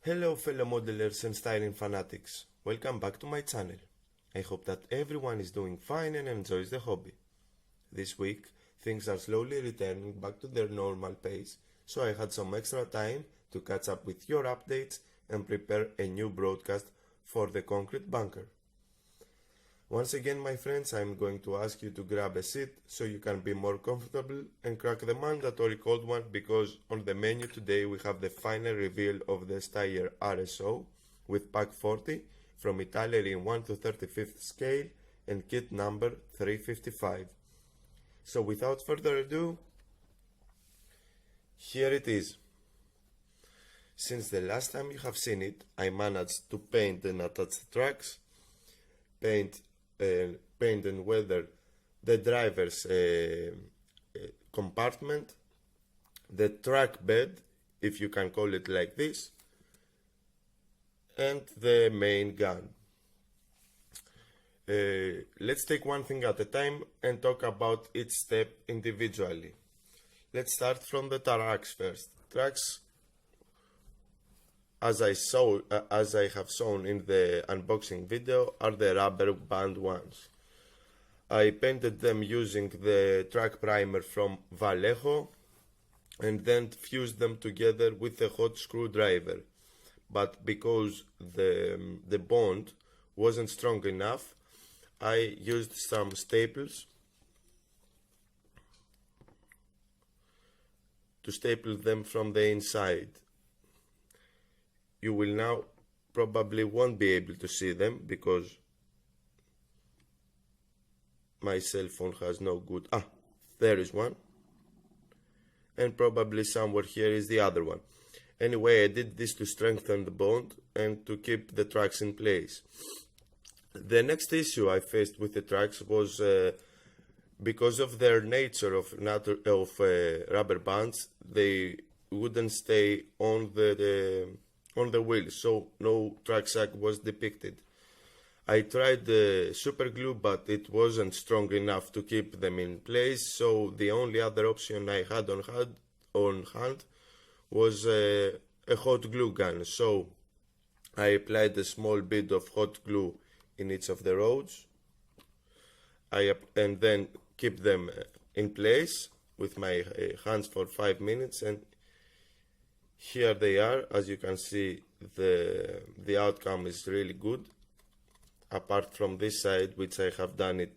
Hello fellow modelers and styling fanatics, welcome back to my channel. I hope that everyone is doing fine and enjoys the hobby. This week, things are slowly returning back to their normal pace, so I had some extra time to catch up with your updates and prepare a new broadcast for the concrete bunker. Once again, my friends, I'm going to ask you to grab a seat so you can be more comfortable and crack the mandatory cold one, because on the menu today we have the final reveal of the Steyr RSO with PAK 40 from Italeri in 1 to 35th scale and kit number 355. So without further ado, here it is. Since the last time you have seen it, I managed to paint and attach the tracks, paint and weather the driver's compartment, the track bed, if you can call it like this, and the main gun. Let's take one thing at a time and talk about each step individually. Let's start from the tracks first. Tracks, as I have shown in the unboxing video, are the rubber band ones. I painted them using the track primer from Vallejo and then fused them together with a hot screwdriver. But because the bond wasn't strong enough, I used some staples to staple them from the inside. You will now probably won't be able to see them because my cell phone has no good. There is one, and probably somewhere here is the other one. Anyway, I did this to strengthen the bond and to keep the tracks in place. The next issue I faced with the tracks was because of their nature of rubber bands, they wouldn't stay on the wheel, so no track sag was depicted. I tried super glue, but it wasn't strong enough to keep them in place, so the only other option I had on hand was a hot glue gun. So I applied a small bit of hot glue in each of the roads, and then keep them in place with my hands for 5 minutes, and here they are. As you can see, the outcome is really good, apart from this side, which I have done it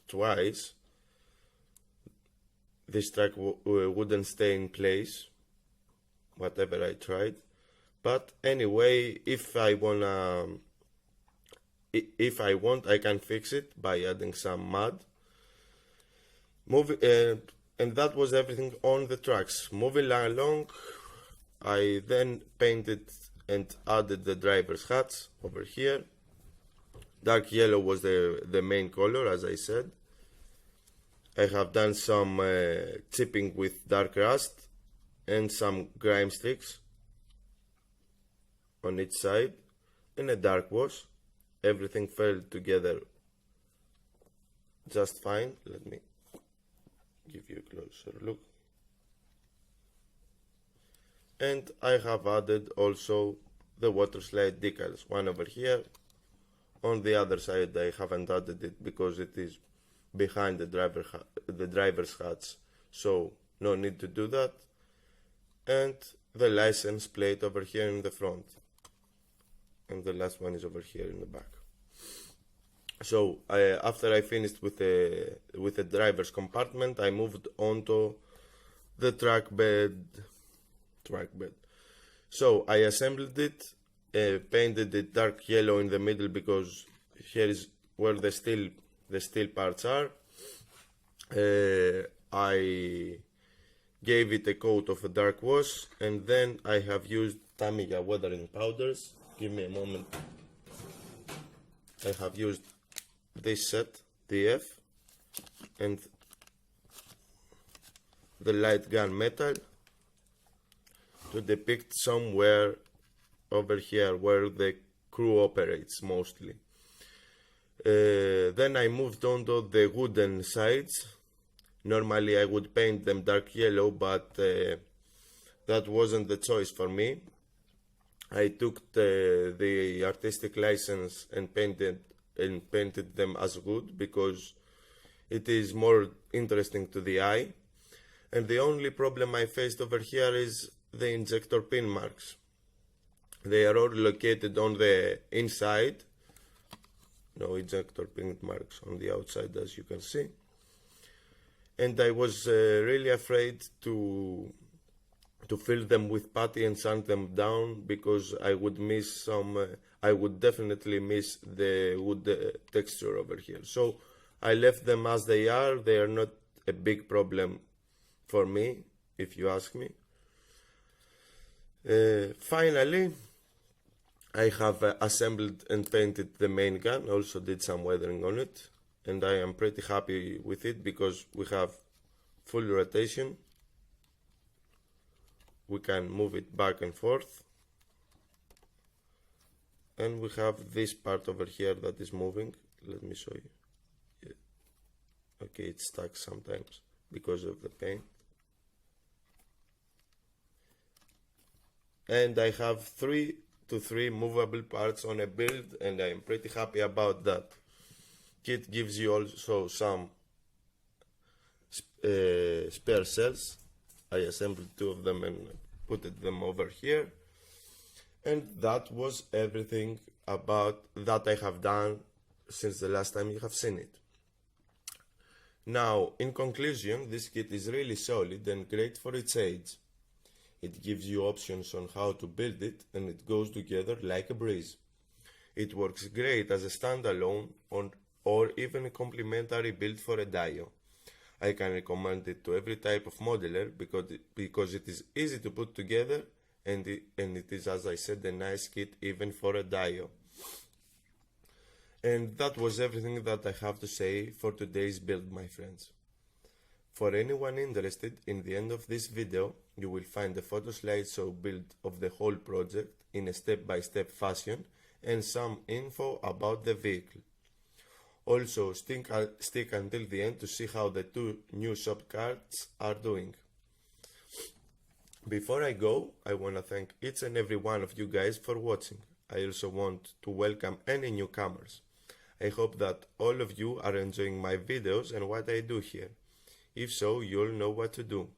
twice. This track wouldn't stay in place whatever I tried. But anyway, if I want, I can fix it by adding some mud. And that was everything on the tracks. Moving along, I then painted and added the driver's hats over here. Dark yellow was the main color, as I said. I have done some chipping with dark rust and some grime sticks on each side and a dark wash. Everything fell together just fine. Let me give you a closer look. And I have added also the water slide decals, one over here. On the other side I haven't added it because it is behind the driver's hats, so no need to do that. And the license plate over here in the front, and the last one is over here in the back. So after I finished with the driver's compartment, I moved on to the track bed. So I assembled it, painted it dark yellow in the middle because here is where the steel parts are. I gave it a coat of a dark wash, and then I have used Tamiya weathering powders. Give me a moment. I have used this set, the F, and the light gun metal to depict somewhere over here where the crew operates mostly. Then I moved on to the wooden sides. Normally I would paint them dark yellow, but that wasn't the choice for me. I took the artistic license and painted them as wood because it is more interesting to the eye. And the only problem I faced over here is the injector pin marks. They are all located on the inside. No injector pin marks on the outside, as you can see. And I was really afraid to fill them with putty and sand them down because I would miss I would definitely miss the wood texture over here. So I left them as they are. They are not a big problem for me, if you ask me. Finally, I have assembled and painted the main gun, also did some weathering on it, and I am pretty happy with it because we have full rotation. We can move it back and forth, and we have this part over here that is moving. Let me show you. Yeah. Okay, it's stuck sometimes because of the paint. And I have 3 to 3 movable parts on a build, and I'm pretty happy about that. Kit gives you also some spare cells. I assembled 2 of them and put them over here. And that was everything about that I have done since the last time you have seen it. Now, in conclusion, this kit is really solid and great for its age. It gives you options on how to build it, and it goes together like a breeze. It works great as a standalone or even a complementary build for a dio. I can recommend it to every type of modeler because it is easy to put together, and it is, as I said, a nice kit even for a dio. And that was everything that I have to say for today's build, my friends. For anyone interested, in the end of this video, you will find a photo slideshow build of the whole project in a step-by-step fashion and some info about the vehicle. Also, stick until the end to see how the 2 new shop cards are doing. Before I go, I want to thank each and every one of you guys for watching. I also want to welcome any newcomers. I hope that all of you are enjoying my videos and what I do here. If so, you'll know what to do.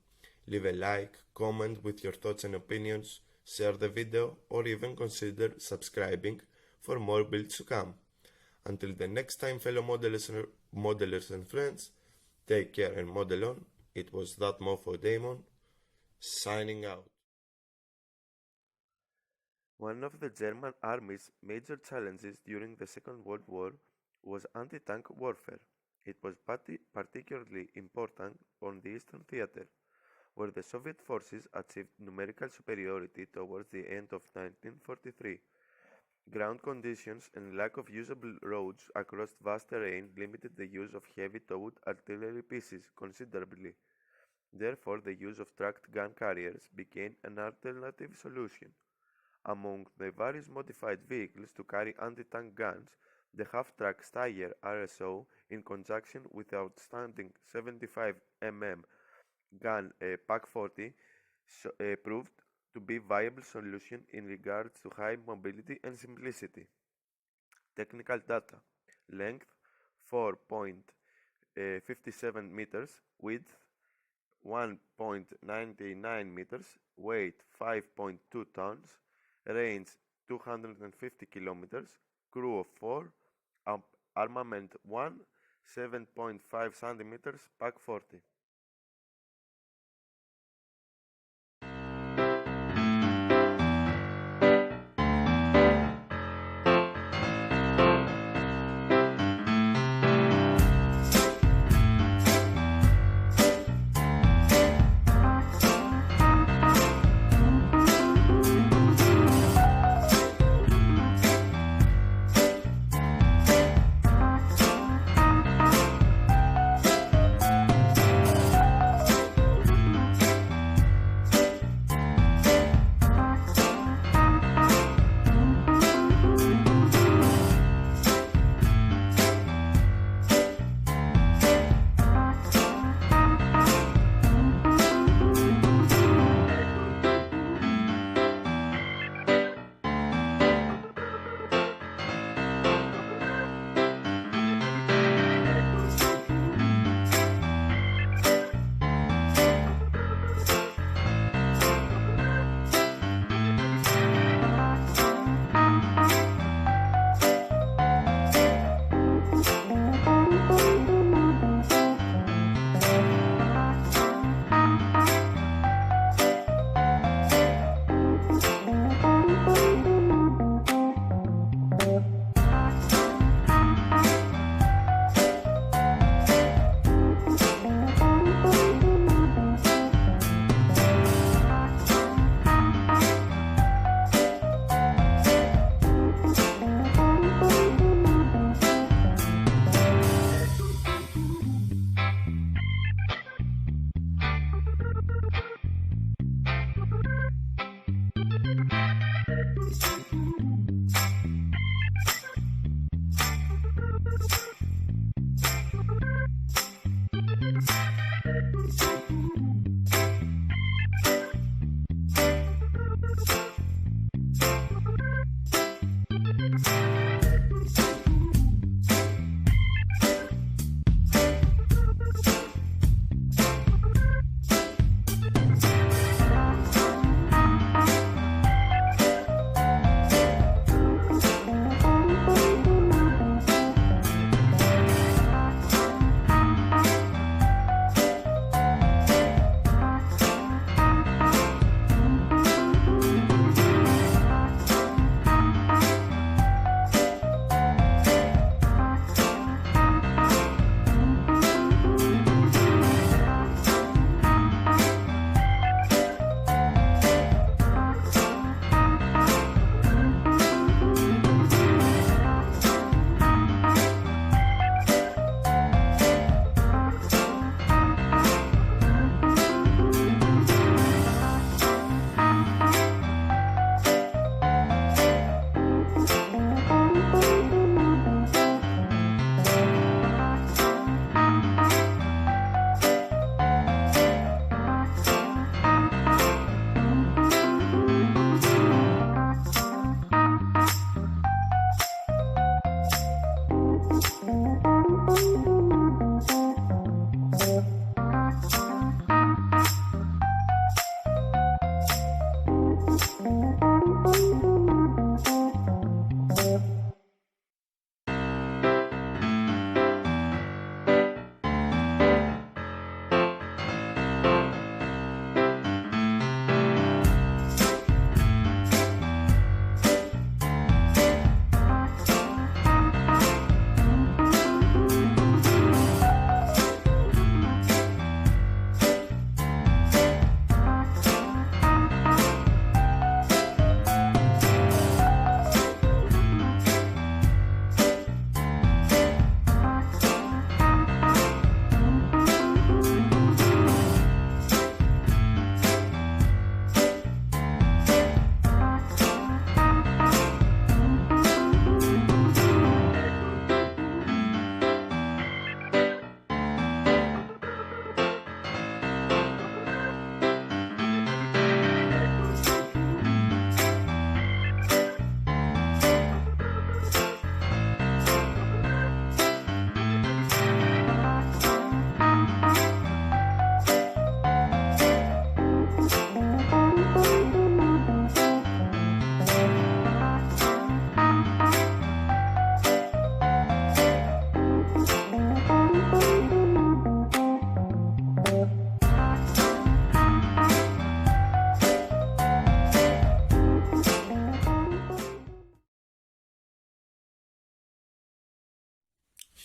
Leave a like, comment with your thoughts and opinions, share the video, or even consider subscribing for more builds to come. Until the next time, fellow modelers and friends, take care and model on. It was that Mofo Damon, signing out. One of the German army's major challenges during the Second World War was anti-tank warfare. It was particularly important on the Eastern Theater, where the Soviet forces achieved numerical superiority towards the end of 1943. Ground conditions and lack of usable roads across vast terrain limited the use of heavy-towed artillery pieces considerably. Therefore, the use of tracked gun carriers became an alternative solution. Among the various modified vehicles to carry anti-tank guns, the half-track Steyr RSO, in conjunction with the outstanding 75 mm gun PAK 40, proved to be a viable solution in regards to high mobility and simplicity. Technical data: length 4.57 meters, width 1.99 meters, weight 5.2 tons, range 250 kilometers, crew of 4, armament 1, 7.5 centimeters, PAK 40.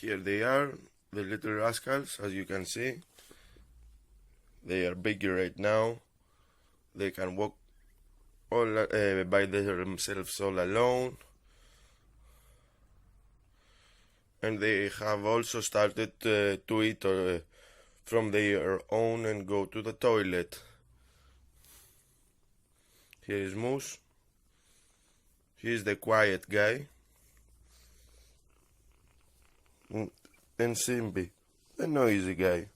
Here they are, the little rascals, as you can see. They are bigger right now. They can walk all by themselves all alone. And they have also started to eat from their own and go to the toilet. Here is Moose. He is the quiet guy. And Simbi, the noisy guy.